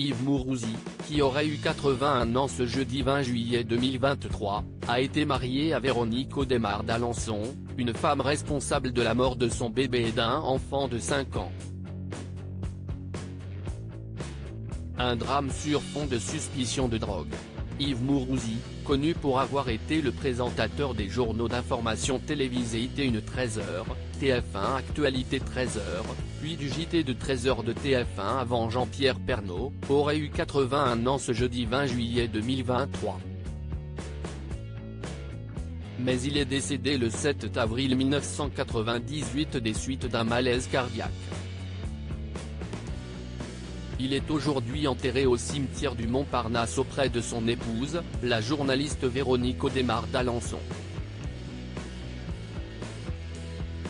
Yves Mourousi, qui aurait eu 81 ans ce jeudi 20 juillet 2023, a été marié à Véronique Audemars d'Alençon, une femme responsable de la mort de son bébé et d'un enfant de 5 ans. Un drame sur fond de suspicion de drogue. Yves Mourousi, connu pour avoir été le présentateur des journaux d'information télévisés IT1 13h, TF1 Actualité 13h, puis du JT de 13h de TF1 avant Jean-Pierre Pernaut, aurait eu 81 ans ce jeudi 20 juillet 2023. Mais il est décédé le 7 avril 1998 des suites d'un malaise cardiaque. Il est aujourd'hui enterré au cimetière du Montparnasse auprès de son épouse, la journaliste Véronique Audemars d'Alençon.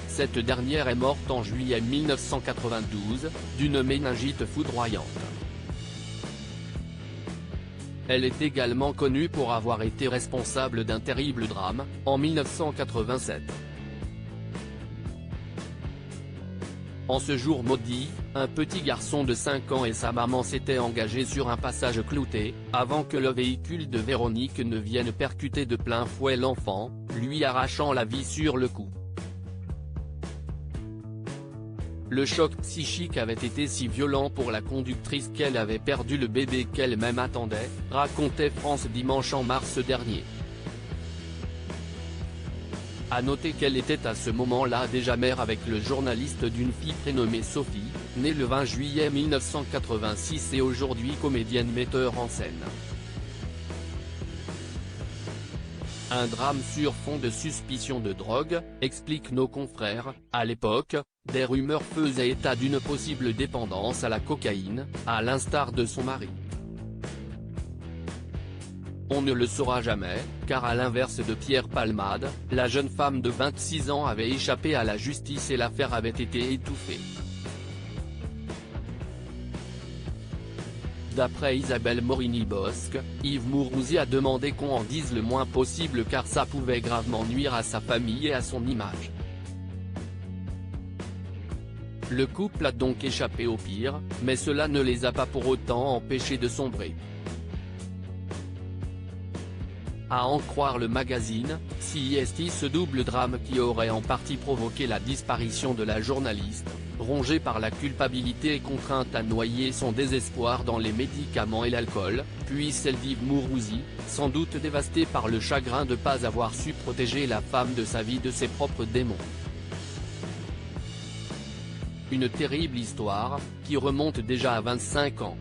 Cette dernière est morte en juillet 1992, d'une méningite foudroyante. Elle est également connue pour avoir été responsable d'un terrible drame, en 1987. En ce jour maudit, un petit garçon de 5 ans et sa maman s'étaient engagés sur un passage clouté, avant que le véhicule de Véronique ne vienne percuter de plein fouet l'enfant, lui arrachant la vie sur le coup. Le choc psychique avait été si violent pour la conductrice qu'elle avait perdu le bébé qu'elle-même attendait, racontait France Dimanche en mars dernier. À noter qu'elle était à ce moment-là déjà mère avec le journaliste d'une fille prénommée Sophie, née le 20 juillet 1986 et aujourd'hui comédienne metteur en scène. Un drame sur fond de suspicion de drogue, expliquent nos confrères. À l'époque, des rumeurs faisaient état d'une possible dépendance à la cocaïne, à l'instar de son mari. On ne le saura jamais, car à l'inverse de Pierre Palmade, la jeune femme de 26 ans avait échappé à la justice et l'affaire avait été étouffée. D'après Isabelle Morini-Bosc, Yves Mourousi a demandé qu'on en dise le moins possible car ça pouvait gravement nuire à sa famille et à son image. Le couple a donc échappé au pire, mais cela ne les a pas pour autant empêchés de sombrer. À en croire le magazine, CIST, ce double drame qui aurait en partie provoqué la disparition de la journaliste, rongée par la culpabilité et contrainte à noyer son désespoir dans les médicaments et l'alcool, puis celle d'Yves Mourousi, sans doute dévastée par le chagrin de ne pas avoir su protéger la femme de sa vie de ses propres démons. Une terrible histoire, qui remonte déjà à 25 ans.